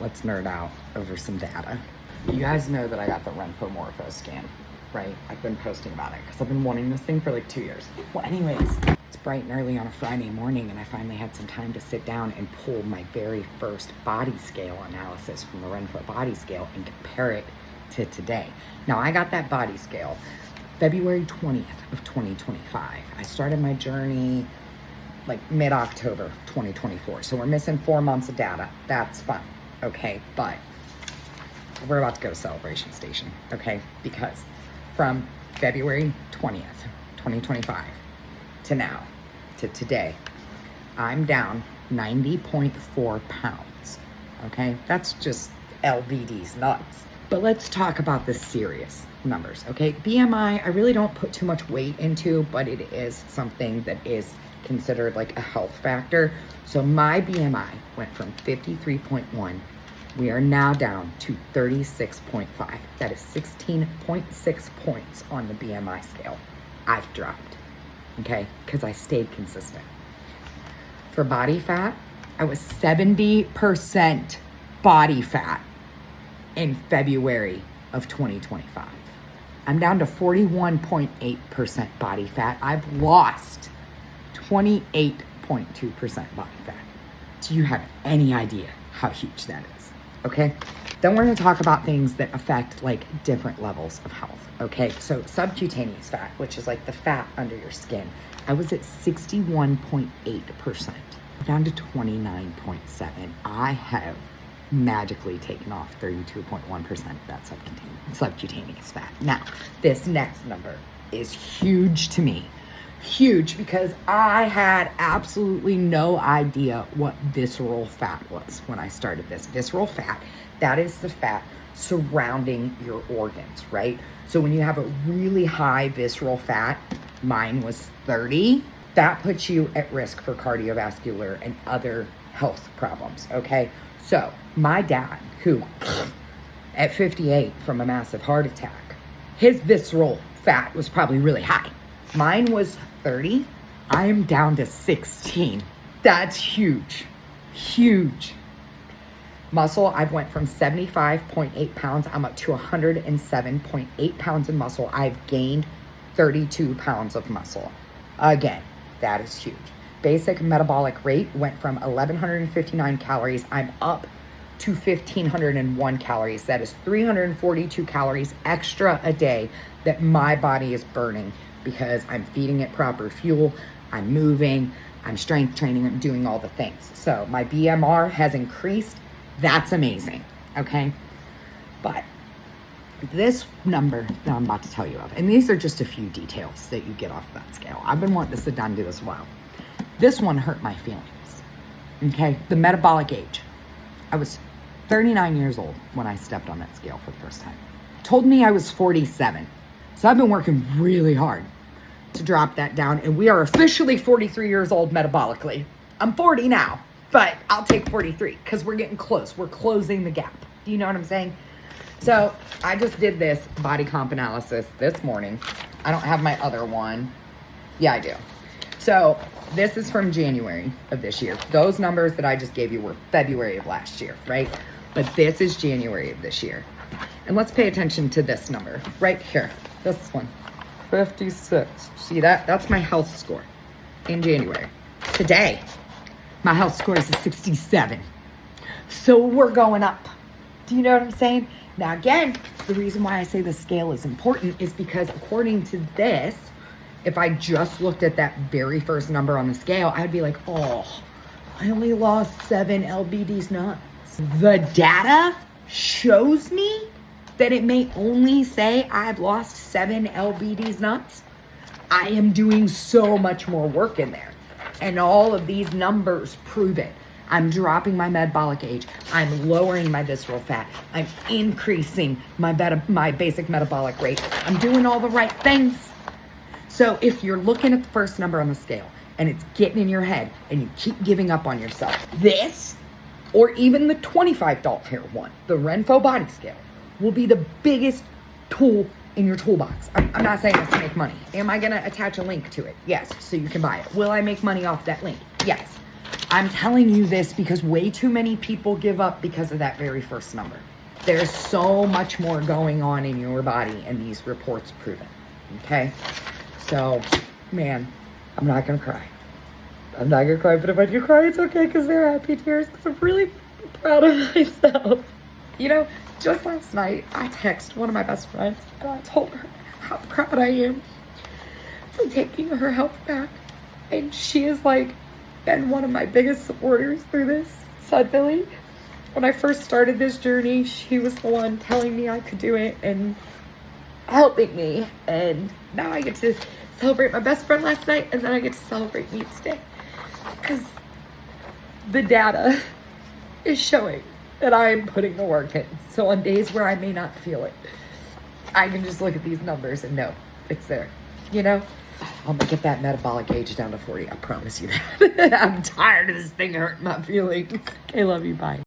let's nerd out over some data. You guys know that I got the Renpho morphoscan, right? I've been posting about it because I've been wanting this thing for like 2 years. Well, anyways, it's bright and early on a Friday morning and I finally had some time to sit down and pull my very first body scale analysis from the Renpho body scale and compare it to today. Now, I got that body scale February 20th of 2025. I started my journey like mid-October 2024. So we're missing 4 months of data. That's fine, okay? But we're about to go to Celebration Station, okay? Because from February 20th, 2025 to now, to today, I'm down 90.4 pounds, okay? That's just LBD's nuts. But let's talk about the serious numbers, okay? BMI, I really don't put too much weight into, but it is something that is considered like a health factor. So my BMI went from 53.1. We are now down to 36.5. That is 16.6 points on the BMI scale. I've dropped, okay? Because I stayed consistent. For body fat, I was 70% body fat in February of 2025. I'm down to 41.8% body fat. I've lost 28.2% body fat. Do you have any idea how huge that is? Okay. Then we're going to talk about things that affect like different levels of health. Okay. So subcutaneous fat, which is like the fat under your skin, I was at 61.8%, down to 29.7. I have magically taken off 32.1% of that subcutaneous fat. Now, this next number is huge to me. Huge, because I had absolutely no idea what visceral fat was when I started this. Visceral fat, that is the fat surrounding your organs, right? So when you have a really high visceral fat, mine was 30, that puts you at risk for cardiovascular and other health problems, okay? So my dad, who at 58 from a massive heart attack, his visceral fat was probably really high. Mine was 30. I am down to 16. That's huge, huge. Muscle, I went from 75.8 pounds. I'm up to 107.8 pounds of muscle. I've gained 32 pounds of muscle. Again, that is huge. Basic metabolic rate went from 1,159 calories. I'm up to 1,501 calories. That is 342 calories extra a day that my body is burning because I'm feeding it proper fuel, I'm moving, I'm strength training, I'm doing all the things. So my BMR has increased. That's amazing, okay? But this number that I'm about to tell you of, and these are just a few details that you get off that scale. I've been wanting to sit down and do this a while. This one hurt my feelings, okay? The metabolic age. I was 39 years old when I stepped on that scale for the first time. Told me I was 47. So I've been working really hard to drop that down, and we are officially 43 years old metabolically. I'm 40 now, but I'll take 43 because we're getting close. We're closing the gap. Do you know what I'm saying? So I just did this body comp analysis this morning. I don't have my other one. Yeah, I do. So this is from January of this year. Those numbers that I just gave you were February of last year, right? But this is January of this year. And let's pay attention to this number right here. This one, 56. See that? That's my health score in January. Today, my health score is a 67. So we're going up. Do you know what I'm saying? Now, again, the reason why I say the scale is important is because according to this, if I just looked at that very first number on the scale, I'd be like, oh, I only lost 7 LBDs nuts. The data shows me that it may only say I've lost 7 LBDs nuts. I am doing so much more work in there. And all of these numbers prove it. I'm dropping my metabolic age. I'm lowering my visceral fat. I'm increasing my basic metabolic rate. I'm doing all the right things. So if you're looking at the first number on the scale and it's getting in your head and you keep giving up on yourself, this, or even the $25 here one, the Renpho body scale, will be the biggest tool in your toolbox. I'm not saying this to make money. Am I gonna attach a link to it? Yes, so you can buy it. Will I make money off that link? Yes. I'm telling you this because way too many people give up because of that very first number. There's so much more going on in your body, and these reports prove it. Okay? So, man, I'm not gonna cry. I'm not gonna cry, but if I do cry, it's okay because they're happy tears because I'm really proud of myself. You know, just last night, I texted one of my best friends and I told her how proud I am for taking her health back. And she has like been one of my biggest supporters through this. Suddenly, when I first started this journey, she was the one telling me I could do it and helping me. And now I get to celebrate my best friend last night, and then I get to celebrate me today. Because the data is showing that I'm putting the work in. So on days where I may not feel it, I can just look at these numbers and know it's there, you know? I'm gonna get that metabolic age down to 40. I promise you that. I'm tired of this thing hurting my feelings. I love you. Bye.